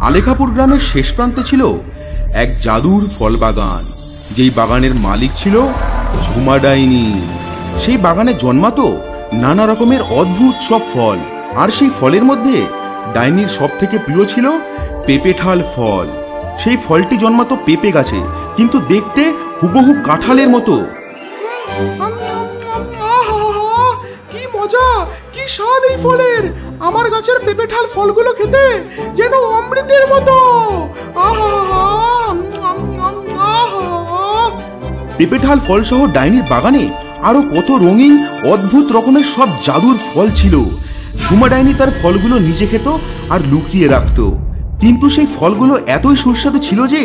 আলেখাপুর গ্রামের শেষ প্রান্তে ছিল এক জাদুর ফল বাগান, যেই বাগানের মালিক ছিল ঝুমা ডাইনি। সেই বাগানে জন্মাতো নানা রকমের অদ্ভুত সব ফল, আর সেই ফলের মধ্যে ডাইনির সব থেকে প্রিয় ছিল পেঁপেঠাল ফল। সেই ফলটি জন্মাতো পেঁপে গাছে, কিন্তু দেখতে হুবহু কাঁঠালের মতো। কি মজা, কি স্বাদ এই ফলের! আমার গাছের পেঁপেঠাল ফলগুলো খেতে যেন অমৃতের মতো। পেঁপেঠাল ফল সহ ডাইনির বাগানে আরো কত রঙিন অদ্ভুত রকমের সব জাদুর ফল ছিল। ঝুমা ডাইনি তার ফলগুলো নিজে খেত আর লুকিয়ে রাখত, কিন্তু সেই ফলগুলো এতই সুস্বাদু ছিল যে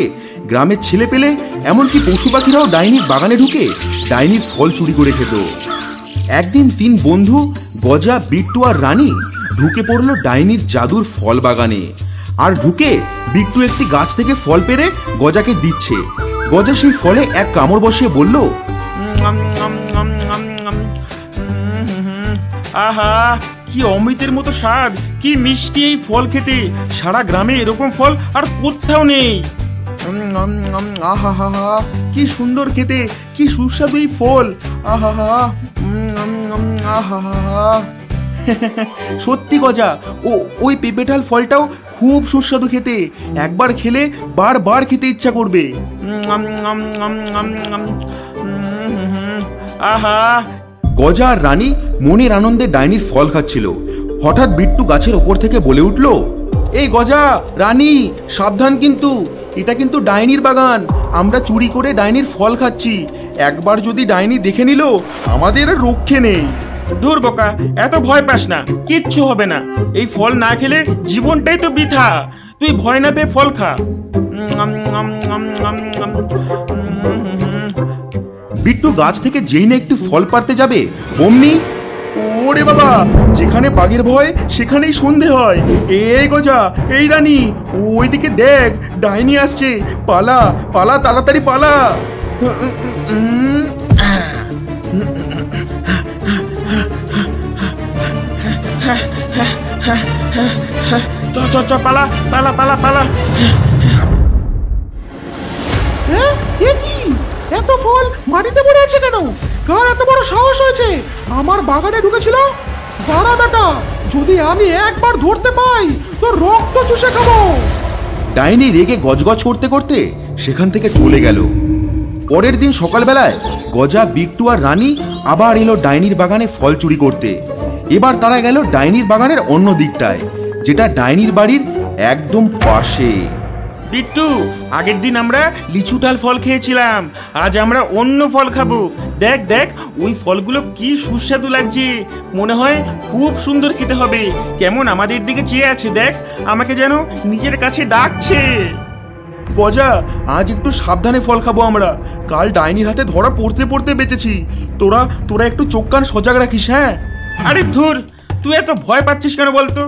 গ্রামের ছেলে পেলে এমনকি পশু পাখিরাও ডাইনির বাগানে ঢুকে ডাইনির ফল চুরি করে খেত। একদিন 3 বন্ধু গজা, বিট্টু আর রানী ঢুকে পড়লো ডাইনির জাদুর ফল বাগানে। আর ঢুকে বিট্টু একটি গাছ থেকে ফল পেড়ে গজাকে দিচ্ছে। গজা সেই ফলে এক কামড় বসিয়ে বলল, আহা, কি অমৃতের মতো স্বাদ, কি মিষ্টি এই ফল খেতে। সারা গ্রামে এরকম ফল আর কোথাও নেই। আহা, কি সুন্দর খেতে, কি সুস্বাদু এই ফল। আহা, সত্যি গজা, ওই পেঁপেঠাল ফলটাও খুব সুস্বাদু খেতে। একবার খেলে বারবার খেতে ইচ্ছা করবে। আহা। গজা আর রানী মনের আনন্দে ডাইনির ফল খাচ্ছিল। হঠাৎ বিট্টু গাছের ওপর থেকে বলে উঠল, এই গজা, রানী, সাবধান, কিন্তু এটা কিন্তু ডাইনির বাগান। আমরা চুরি করে ডাইনির ফল খাচ্ছি। একবার যদি ডাইনি দেখে নিল, আমাদের রক্ষে নেই। দূর বোকা, এত ভয় পাস না, কিচ্ছু হবে না। এই ফল না খেলে জীবনটাই তো বৃথা। তুই ভয় না পেয়ে ফল খা। বিট্টু গাছ থেকে যেই না একটু ফল পাড়তে যাবে, অমনি, ওরে বাবা, যেখানে বাঘের ভয় সেখানেই সন্ধে হয়। এই গজা, এই রানী, ওইদিকে দেখ, ডাইনি আসছে। পালা পালা, তাড়াতাড়ি পালা। চ পালা পালা পালা পালা। কি এত ফল মাটিতে পড়ে আছে কেন? কার এত বড় সাহস হয়েছে আমার বাগানে ঢুকেছিল? দাঁড়া বেটা, যদি আমি একবার ধরতে পাই তো রক্ত চুষে খাবো। ডাইনি রেগে গজগজ করতে করতে সেখান থেকে চলে গেল। পরের দিন সকালবেলায় গজা, বিট্টু আর রানী আবার এলো ডাইনির বাগানে ফল চুরি করতে। এবার তারা গেল ডাইনির বাগানের অন্য দিকটায়, যেটা ডাইনির বাড়ির একদম পাশে। বিট্টু, আগের দিন আমরা লিচুটাল ফল খেয়েছিলাম, আজ আমরা অন্য ফল খাবো। দেখ দেখ, ওই ফলগুলো কি সুস্বাদু লাগছে। মনে হয় খুব সুন্দর খেতে হবে। কেমন আমাদের দিকে চেয়ে আছে, দেখ, আমাকে যেন নিজের কাছে ডাকছে। গজা, আজ একটু সাবধানে ফল খাবো আমরা। কাল ডাইনির হাতে ধরা পড়তে পড়তে বেঁচেছি। তোরা একটু চোখ কান সজাগ রাখিস, হ্যাঁ? আরে ধুর, তুই এত ভয় পাচ্ছিস কেন বলতো?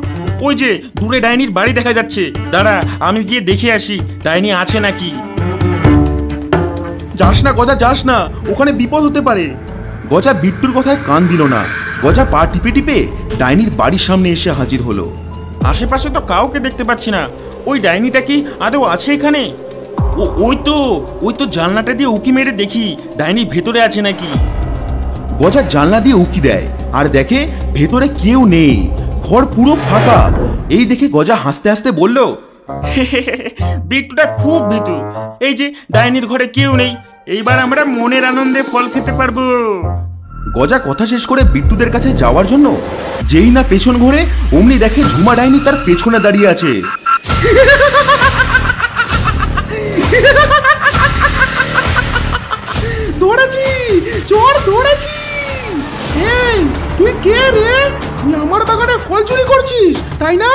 ওই যে দূরে ডাইনির বাড়ি দেখা যাচ্ছে, দাঁড়া আমি গিয়ে দেখে আসি ডাইনি আছে নাকি। যাস না গজা, যাস না, ওখানে বিপদ হতে পারে। গজা বিট্টুর কথায় কান দিল না। গজা পা টিপে টিপে ডাইনির বাড়ির সামনে এসে হাজির হলো। আশেপাশে তো কাউকে দেখতে পাচ্ছি না। ওই ডাইনিটা কি আদৌ আছে এখানে? ওই তো জানলাটা দিয়ে উকি মেরে দেখি ডাইনি ভেতরে আছে নাকি। গজা জানলা দিয়ে উকি দেয় আর দেখে ভেতরে কেউ নেই, ঘর পুরো ফাঁকা। এই দেখে গজা হাসতে হাসতে বলল, বিট্টুটা খুব ভীতু। এই যে ডাইনির ঘরে কেউ নেই, এইবার আমরা মনের আনন্দে ফল খেতে পারবো। গজা কথা শেষ করে বিট্টুদের কাছে যাওয়ার জন্য যেই না পেছন ঘুরে, অমনি দেখে ঝুমা ডাইনি তার পেছনে দাঁড়িয়ে আছে। ধরেছি, চোর ধরেছি। এই, তুই কে রে? তুই আমার বাগানে ফল চুরি করছিস, তাই না?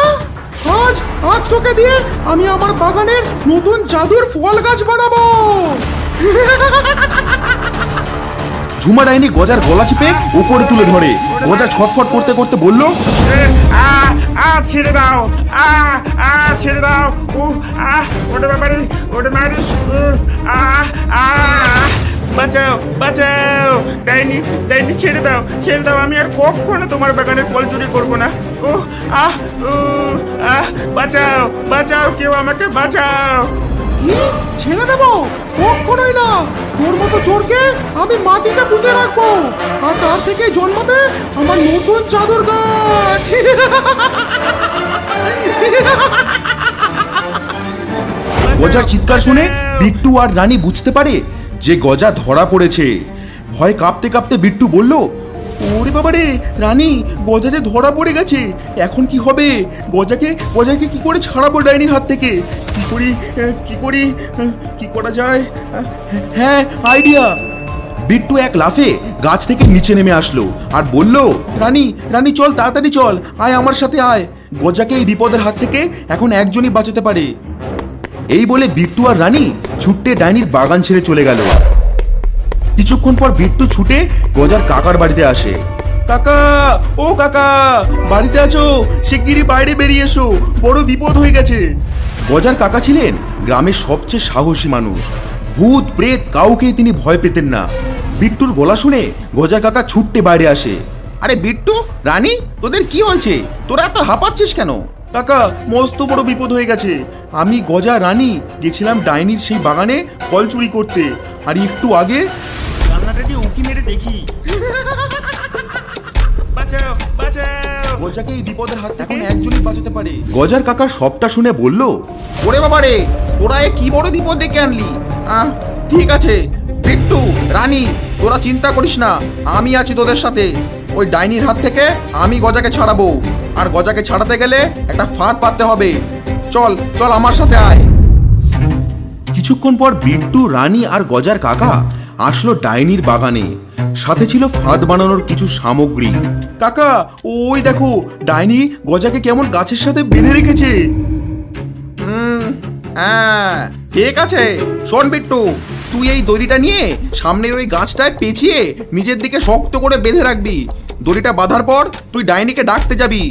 আজ তোকে দিয়ে আমি আমার বাগানের নতুন জাদুর ফল গাছ বানাবো। ঝুমা ডাইনি গজার গলা চিপে উপরে তুলে ধরে। গজা ছটফট করতে করতে বলল, ছেড়ে দাও, ছেড়ে দাও। ওটা ব্যাপারে, ওটা মারি। বাঁচাও বাঁচাও, ডাইনি ডাইনি ছেড়ে দাও ছেড়ে দাও, আমি আর কখনো তোমার বাগানের ফল চুরি করবো না। ও আহ ও আহ, বাঁচাও বাঁচাও, কেউ আমাকে বাঁচাও। কি ছেড়ে দেবো? কখনোই না। তোর মতো চোরকে আমি মাটিতে পুঁতে রাখবো, আর তার থেকে জন্মাবে আমার নতুন চাদর গাছ। গজার চিৎকার শুনে বিট্টু আর রানী বুঝতে পারে যে গজা ধরা পড়েছে। ভয় কাঁপতে কাঁপতে বিট্টু বলল, ওরে বাবা রে রানী, গজা যে ধরা পড়ে গেছে, এখন কি হবে? গজাকে কি করে ছাড়াবো ডাইনির হাত থেকে? কি করা যায়? হ্যাঁ, আইডিয়া। বিট্টু এক লাফে গাছ থেকে নিচে নেমে আসলো আর বলল, রানী চল, তাড়াতাড়ি চল, আয় আমার সাথে আয়। গজাকে এই বিপদের হাত থেকে এখন একজনই বাঁচাতে পারে। এই বলে বিট্টু আর রানী ছুটে ডাইনির বাগান ছেড়ে চলে গেল। কিছুক্ষণ পর বিট্টু ছুটে গজার কাকার বাড়িতে আসে। কাকা, ও কাকা, বাড়িতে আছো? শিগগিরই বাইরে বেরিয়ে এসো, বড় বিপদ হয়ে গেছে। গজার কাকা ছিলেন গ্রামের সবচেয়ে সাহসী মানুষ। ভূত প্রেত কাউকেই তিনি ভয় পেতেন না। বিট্টুর গলা শুনে গজার কাকা ছুটতে বাইরে আসে। আরে বিট্টু, রানী, তোদের কি হয়েছে? তোরা এত হাঁপাচ্ছিস কেন? কাকা, মস্ত বড় বিপদ হয়ে গেছে। আমি, গজা, রানী গেছিলাম ডাইনির সেই বাগানে ফল চুরি করতে, আর একটু আগে জানলাটা দিয়ে উঁকি মেরে দেখি। বাঁচাও বাঁচাও, গজাকে এই বিপদের হাত থেকে একজনই বাঁচাতে পারে। গজার কাকা সবটা শুনে বলল, ওরে বাবা রে, তোরা এ কি বড় বিপদ ডেকে আনলি? ঠিক আছে বিট্টু, রানী, তোরা চিন্তা করিস না, আমি আছি তোদের সাথে। ওই ডাইনির হাত থেকে আমি গজাকে ছাড়াবো, আর গজাকে ছাড়াতে গেলে একটা ফাঁদ পাততে হবে। চল চল আমার সাথে আয়। কিছুক্ষণ পর বিট্টু, রানী আর গজার কাকা আসলো ডাইনির বাগানে। সাথে ছিল ফাঁদ বানানোর কিছু সামগ্রী। কাকা, ওই দেখো, ডাইনি গজাকে কেমন গাছের সাথে বেঁধে রেখেছে। হ্যাঁ ঠিক আছে, শোন বিট্টু, তুই এই দড়িটা নিয়ে সামনের ওই গাছটায় পেঁচিয়ে নিজের দিকে শক্ত করে বেঁধে রাখবি। দড়িটা বাঁধার পর তুই ডাইনিকে ডাকতে যাবি,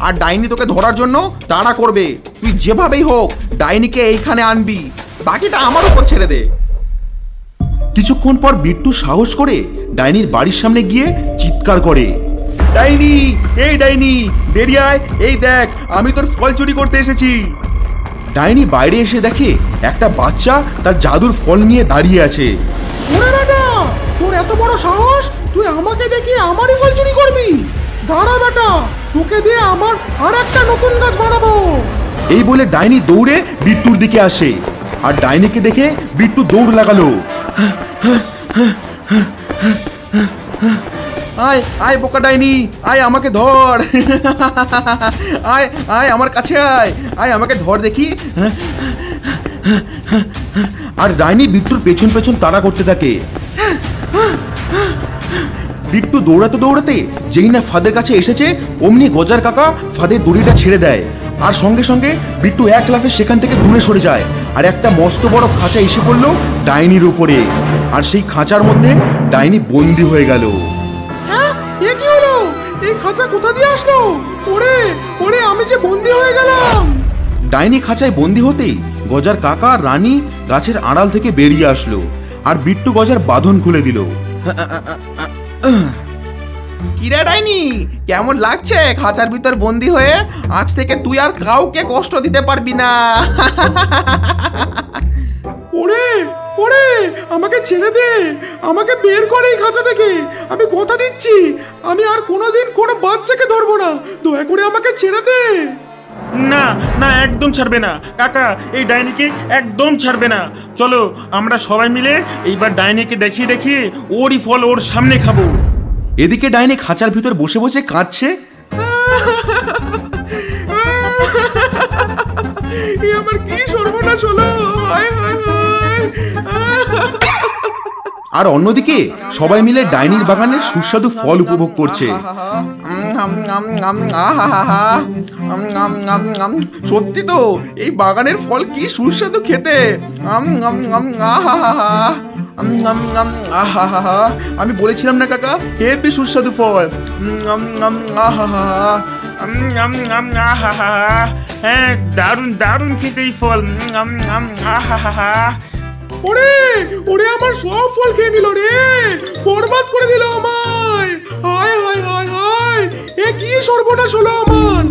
আর ডাইনি তোকে ধরার জন্য তাড়া করবে। তুই যেভাবেই হোক ডাইনিকে এইখানে আনবি, বাকিটা আমার উপর ছেড়ে দে। কিছুক্ষণ পর বিট্টু সাহস করে ডাইনির বাড়ির সামনে গিয়ে চিৎকার করে, ডাইনি, এই ডাইনি, বেরিয়ে আয়, এই দেখ আমি তোর ফল চুরি করতে এসেছি। ডাইনি বাইরে এসে দেখে একটা বাচ্চা তার জাদুর ফল নিয়ে দাঁড়িয়ে আছে। ওরে বেটা, তোর এত বড় সাহস, তুই আমাকে দেখিয়ে আমারই ফল চুরি করবি? দাঁড়া বেটা, তোকে দিয়ে আমার আর একটা নতুন গাছ বানাবো। এই বলে ডাইনি দৌড়ে বিট্টুর দিকে আসে, আর ডাইনিকে দেখে বিট্টু দৌড় লাগালো। আয় আয় বোকা ডাইনি, আয় আমাকে ধর। আয় আয় আমার কাছে আয়, আয় আমাকে ধর দেখি। আর ডাইনি বিট্টুর পেছন পেছন তাড়া করতে থাকে। বিট্টু দৌড়াতে দৌড়াতে যেই না ফাঁদের কাছে এসেছে, অমনি গজার কাকা ফাঁদের দড়িটা ছেড়ে দেয়, আর সঙ্গে সঙ্গে বিট্টু এক লাফে সেখান থেকে দূরে সরে যায়, আর একটা মস্ত বড় খাঁচা এসে পড়লো ডাইনির উপরে। আর সেই খাঁচার মধ্যে ডাইনি বন্দি হয়ে গেল। হ্যাঁ, এ কি হলো? এই খাঁচা কোথা দিয়ে আসলো? ওরে ওরে, আমি যে বন্দি হয়ে গেলাম। ডাইনি খাঁচায় বন্দি হতেই গজার কাকা আর রানী গাছের আড়াল থেকে বেরিয়ে আসলো, আর বিট্টু গজার বাঁধন খুলে দিল। কিরে ডাইনি, কেমন লাগছে খাঁচার ভিতর বন্দি হয়ে? আজ থেকে তুই আর কাউকে কষ্ট দিতে পারবি না। ওরে ওরে, আমাকে ছেড়ে দে, আমাকে বের করে এই খাঁচা থেকে। আমি কথা দিচ্ছি, আমি আর কোনোদিন কোনো বাচ্চাকে ধরবো না। দয়া করে আমাকে ছেড়ে দে। না না, একদম ছাড়বে না কাকা, এই ডাইনিকে একদম ছাড়বে না। চলো আমরা সবাই মিলে এইবার ডাইনিকে দেখিয়ে দেখিয়ে ওরই ফল ওর সামনে খাবো। এদিকে ডাইনি খাঁচার ভিতর বসে বসে কাঁদছে। এ আমার কি সর্বনাশ হলো! হায় হায় হায়! আর অন্যদিকে সবাই মিলে ডাইনির বাগানের সুস্বাদু ফল উপভোগ করছে। সত্যি তো, এই বাগানের ফল কি সুস্বাদু খেতে! আমি বলেছিলাম না কাকা, হেবি সুস্বাদু ফল। হ্যাঁ, দারুণ দারুণ খেতে এই ফল। ওরে ওরে আমার সব ফল খেয়ে নিল রে, বরবাদ করে দিল আমায়। হায় হায় হায় হায়, এ কি সর্বনাশ হলো আমার।